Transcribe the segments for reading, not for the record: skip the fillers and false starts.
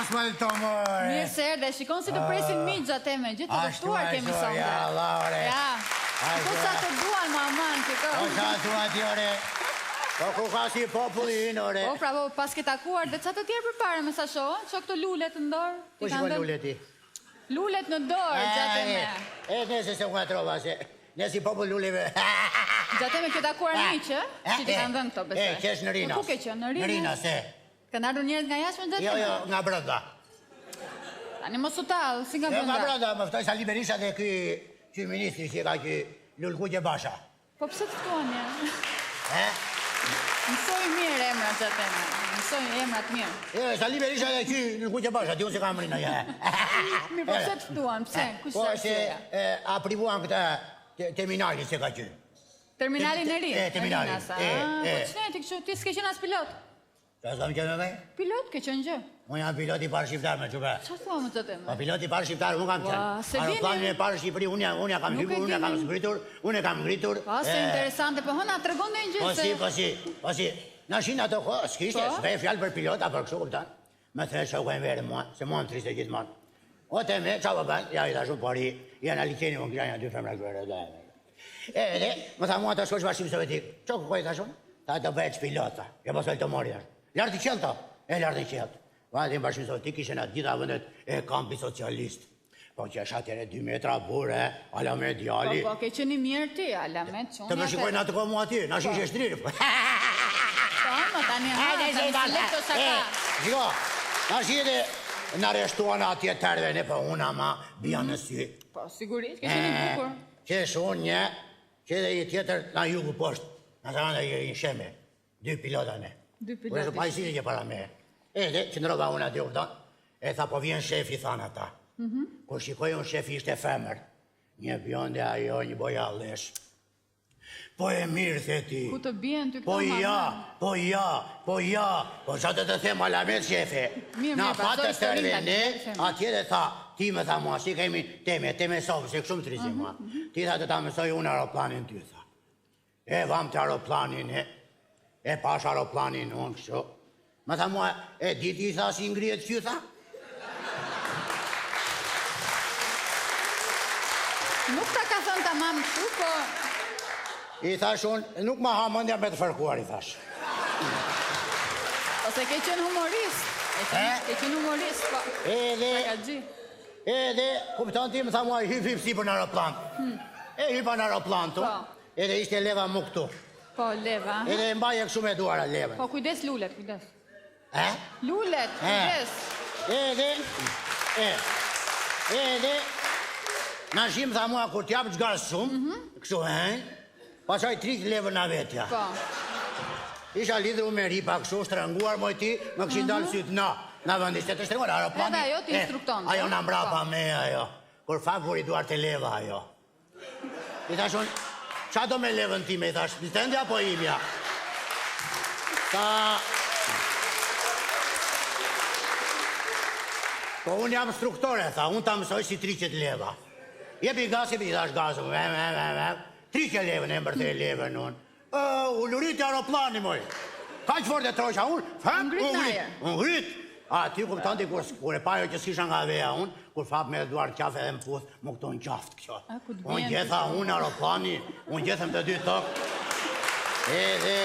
Ashmalto, more. Mirë se erdhe, shikon si të presin migja teme, gjithë të dëftuar kemi sonde. Ja, Laure. Ja, ku sa të duan, maman, këto. Po sa tua ti, ore. Po ku ka si popullin, ore. Po, pra, pas ke takuar, dhe qa të tjerë për pare me sa shohë, që këto lullet në dorë. Ku shikon lullet ti? Lullet në dorë, gjateme. Nese se nga trova, se nesi popull lulleve. Gjateme kjo takuar një që ti kanë dhënë këto, besoj. Qesh në Rinas. Ku ke që, në Rinas? Në Rinas, Kanë ardhur njerëz nga jashtë me gjateme? Jo, nga brenda. Tani mos u tallë, si nga brenda? Nga brenda, më ftoj Sali Berisha dhe ky ministri që ka ky Lulkuqe Basha. Po pse të ftuan ja? Mësoj mirë emrat gjateme. Mësoj emrat mirë. Sali Berisha dhe ky Lulkuqe Basha, ti unë se kam rinë. Mirë, po pse të ftuan, pse? Po se aprivuan këtë terminalin se ka qenë. Terminalin e ri? Terminalin. Po ç'ne ti kështu, ti s'ke qenë as pilot? Qa s'kam qenë me? Pilot ke qenë gjë? Unë jam pilot i parë shqiptar me qëpe. Qa thua më të teme? Po pilot i parë shqiptar, unë kam qenë. Aeroplanin e parë Shqipëri, unë kam hyrë, unë kam zbritur, unë kam ngritur. Pa, se interesante, po hëna të regon dhe një gjë se... Po si, në shinë ato kohë, s'kishte, s've fjallë për pilota, për kështu këpëtan. Me thre që u kojnë vere mua, se mua më triste gjithmonë. O te me, qa bëban, ja i ta shumë pari, janë alikeni, unë kërja janë dy femra kërë, edhe, më tha mua të shkosh bashkim sovjetik, që këkoj të shumë? Ta të bëjt pilota, ke posoj të mori ashtë. Lartë i qelta, lartë i qeltë. Vadim bashkim sovjetik ishen atë gjitha vëndet e kampi socialist. Po që është atjere 2 metra bure, alamet djali. Po, ke qeni mirë ti, alamet që unë... Të më shikojnë atë kohë mua ti, në shi ishe shtrirë. Po, më tani lekto shaka. Shiko, në shi edhe në areshtuan atje tërve, po unë ama bia në sy. Po, sigurisht, ke qeni bukur. Që shumë një, që edhe i tjetër në jugu poshtë, në të randa i sheme, 2 pilotane. 2 pilotane. Kërë pa i sili që para me. Edhe, që në roba unë ati u këtan, e tha po vjen shefi, thanë ata. Kur shikoj unë shefi ishte femër, një bjonde ajo, një boja lesh. Po e mirë, the ti. Ku të bjen ty këto Po që të them alamet shefe. Na patë të tërve ne, atje dhe tha, ti me tha mua, si kemi teme sovë, se këshumë të rizi mua. Ti tha të ta mësoj unë aeroplanin ty, tha. E vam të aeroplanin, e pash aeroplanin unë kështu. Me tha mua, e diti i tha si ngrijet që tha? Nuk ta ka thënë ta mamë kështu, po... I thash unë, nuk ma hamëndja me të fërkuar, i thash. Ose ke qenë humorist. Ke qenë humorist, po... Edhe, kupton ti, më tha mua, hyp si për në aeroplan. E hypa në aeroplan, tu. Edhe ishte leva mu këtu. Po, leva. Edhe mbaje kështu me duara leva. Po, kujdes lullet, kujdes. Lullet, kujdes. Edhe, në shimë tha mua, kur t'japë gjgasë shumë, kështu pasaj 3 levë në vetja. Po. Isha lidhru me ripa kështu, shtrënguar moj ti, më këshin dalë sytë në vëndisht të shtrënguar, aeroplani. Edhe ajo ti instrukton. Ajo në mbrapa me ajo, kur favori duar të leva ajo. I thashun, qa do me levën ti me, i thash, stendja po imja. Po unë jam instruktore, tha, unë ta mësoj si 300 leva. Jepi gaz, i thash gazë, 300 levën e mbërte levën unë. U lurit aeroplani moj. Ka që fort e trojqa unë, unë ngrit. A, ti kupton ti kur e pajo që s'kisha nga veja unë, kur fap me duar qafe dhe më puth, më këto në qaftë kjo. Unë gjetha unë aeroplani, unë gjethem të 2 tokë. Edhe...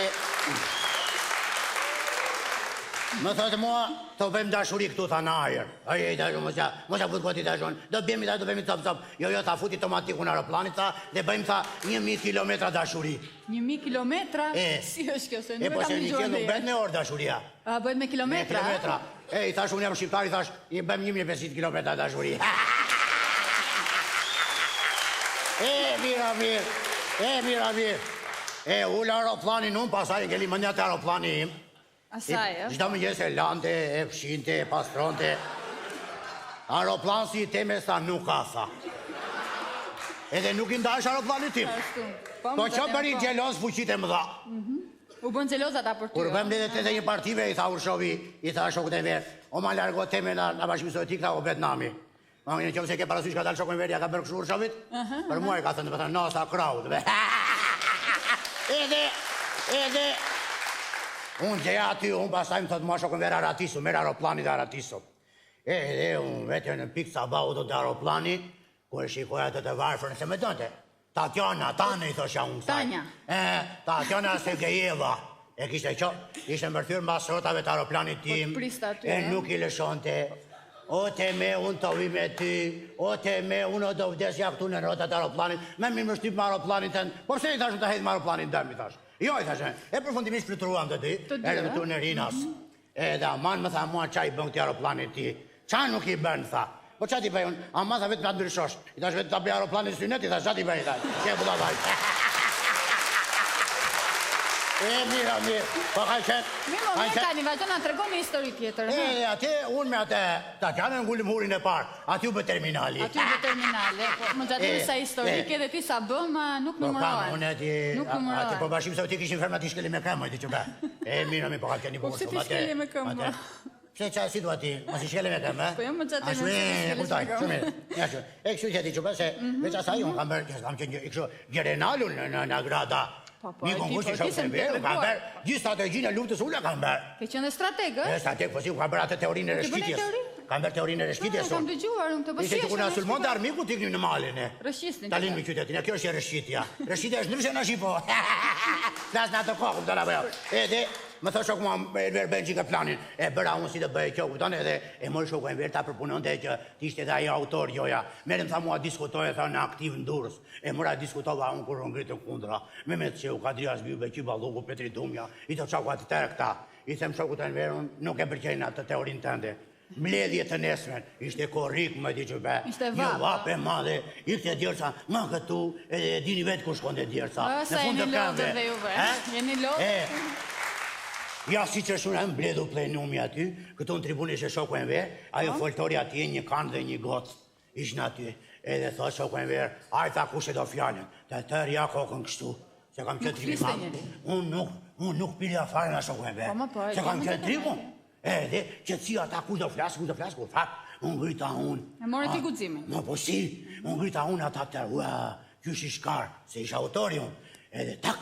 Më thotë mua, të bëjmë dashuri këtu, tha në ajer. Aje, mos ja fut goti dashon, do bëjmë top. Jo, tha futi tomatikun aeroplanit, tha, dhe bëjmë, tha, 1000 kilometra dashuri. 1000 kilometra? Si është kjo, se nuk e kam një gjurë nuk bëjmë me orë dashuria. A, bëjmë me kilometra? Me kilometra. I thash, unë jam shqiptar, i thash, i bëjmë 1500 kilometra dashuri. Mirë. Ullë aeroplanin unë, pasaj ngelli mënja të aeroplani im. Asaj, Gjda më gjesë e lante, e fshinte, e pastronte. Aeroplan si i teme sa nuk ka, tha. Edhe nuk i ndash aeroplanit tim. Po që për i gjelos fuqit e më dha. U bën gjelos ata për ty. Kur bëm ledet të dhe një partive, i tha Urshovi, i tha shokët e verë, o ma largo teme në bashkimi sovjetik, tha o Vietnami. Ma në qëmë se ke parasysh ka dalë shokën verja, ka bërë këshu Urshovit? Për mua i ka thënë, no, sa kraut. Edhe, unë gjeja aty, unë pasaj më thotë mua shokën verë aratisu, merë aeroplanit aratisu. Edhe unë vete në pikë sabahu të aeroplani, kur shikoja të të varfërën, se me dënte. Tatjana, Tane i thosha unë saj. Tanja. Tatjana Sergejeva. E kishte qo, ishte mbërthyrë mbas rrotave të aeroplanit tim. Po të prista aty, E nuk I lëshonte. O te me, unë të vi me ty. O te me, unë do vdesja këtu në rrotat të aeroplanit. Me mi më shtyp me aeroplanin tënë. Po pse I thashë të hedhë me aeroplanin dëm, I thashë. Jo, I thashë. E përfundimisht fluturuam të dy. Edhe këtu në Rinas. Edhe aman më tha mua qa I bën këti aeroplanit ti. Qa nuk I bën, tha. Po qa ti bëj unë? Ama tha vetë nga të ndryshosh. I thash vetë të bëj aeroplanin synet, I thash qa ti bëj, I thash. Që e buda vaj. Mira, po ka qenë. Mirë, më tani, vazhdo na tregon një histori tjetër. E, atje, unë me atë, Tatjana ngullim hurin e parë, aty u bë terminali. Aty u bë terminali, po më gjatë sa historike dhe ti sa bëm, nuk numërohen. Unë ati, aty po bashim se ti kishin ferma ti shkeli me këmë, ti që be. E, mira, mi po ka qenë një bukur shumë. Po si ti shkeli me këmë? Pse qa si dua ti, mos I shkeli me këmë, Po jo më gjatë me shkeli me këmë. E kështu që ti që be se, veç asaj unë kam bërë, kam qenë kështu gjerenalun në grada. Një konkurs I shokë të bërë, kam bërë, gjithë strategjinë e luftës ulla kam bërë. Ke qenë strategë? E strateg, po si, kam bërë atë teorinë e rëshqitjes. Kam bërë teorinë e rëshqitjes. Kam dëgjuar, unë të bësishë. Ishte që kuna sulmon të armiku t'iknim në malin e. Rëshqisnin. Talin me qytetin, e kjo është e rëshqitja. Rëshqitja është ndryshe në Shqipo. Flas në atë kohë, kupton apo jo. Edhe më thosh shoku mua Enver Benxhi ka planin. E bëra unë si të bëj kjo, kupton, edhe e mori shoku Enver ta përpunonte që ishte edhe ai autor joja. Merrem tha mua diskutoje tha në aktiv në Durrës. E mora diskutova unë kur ngritën kundra. Mehmet Çeu, Kadria Zbybe, Balloku, Petri Dumja, I të çoku atë tërë këta. I them shokut Enver, nuk e pëlqejnë atë teorinë tënde. Mbledhje të nesmen, ishte korrik më di që be. Një vap e madhe, ikte djersa, ma këtu, e dini vetë ku shkonde djersa. Sa jeni lodhë dhe juve, jeni lodhë? Ja, si që shumë e mbledhu plenumi aty, këtu në tribunë ishe shoku Enver, ajo foltori aty një kanë dhe një gocë, ishën aty, edhe thot shoku Enver, ajë tha kushe do fjallën, të tërë ja kokën kështu, se kam qëtë tribun, unë nuk pilja fare nga shoku Enver, se kam qëtë tribun. Edhe, qëtësia ta ku do flasë, kur fakt, unë ngryta unë. E more ti guximin. Më po si, unë ngryta unë ata të ua, qysh I shkar, se isha autori unë. Edhe tak,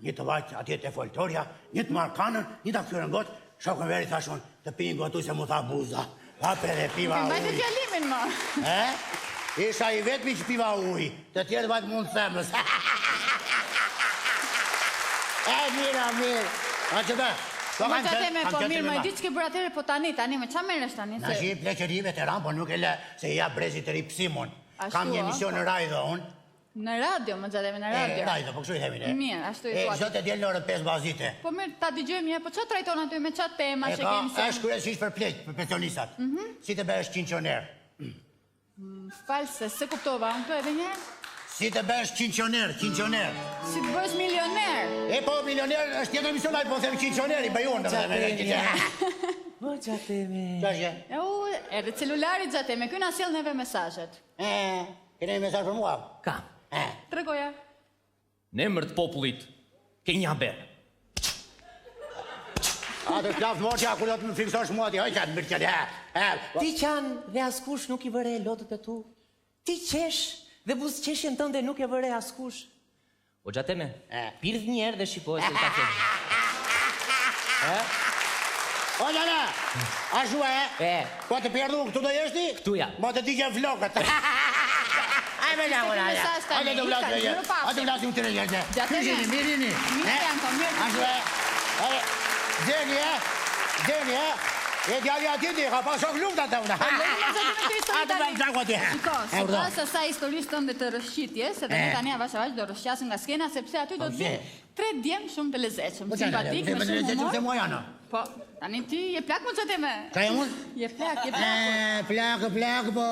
një të vajtë atje të foltoria, një të marë kanën, një të këtyrën gotë, shokën veri thashon, të pinë gotu se mu tha buza. Vape dhe piva uj. Mbajtë fjalimin më. Isha I vetëmi që piva uj, të tjerë vajtë mund të themës. Mirë. A që be? Më që teme, po mirë, më e di që ke bërë atere, po tani, me qa meresh tani? Në shi pleqerive të ramë, po nuk e le se ja brezit të ripë Simon. Kam një emision në radio, unë. Në radio, më që teme, në radio. Radio, po kështu I themin e. Mirë, ashtu I thua. Zot e djelë në orë 5 bazite. Po mirë, ta digjojmë një, po që trajton aty me qa tema që kemi se? Është kryesisht për pleq, për pensionistat. Si të bëhesh qinqoner. False, se kuptova, unë të edhe njerë? Si të bëhesh qinqoner. Si të bësh milioner. E po, milioner është tjetë emision, a I po them qinqoner, I bëj unë. Po, Gjatemi. Edhe celulari Gjatemi, kjo na sjell neve mesazhet. Kene një mesazh për mua? Kam. Tregoja. Në emër të popullit, ke një haber. A të shklaf moqja, kur do të më fiksosh mua ti, hoj qatë mirë qëllë, Ti qanë dhe askush nuk I vëre lotët e tu. Ti qesh dhe buzëqeshjen tënde nuk e vëre askush. O Gjateme, pirdh njerë dhe shikoj se ta qesh. O gjana, a shua Po të pjerdu, këtu do jeshti? Këtu ja. Ma të digje flokët. Aj me lakon aja. Ajde të vlasë e jetë. Ajde të vlasë të rejtë. Këshini, mirini. A shua Gjeni, e djali atiti, ka pasok lukta të una. A të bëjmë qako aty. Shiko, se pas sa historisë tënde të rëshqitjes, se dhe ne tani avash do rëshqasim nga skena, sepse aty do të di 3 djemë shumë të lezeqëm, simpatik, me shumë humor. Se mua janë. Po, tani ti je plak më që teme. Ka e mund? Je plak, Plak, po.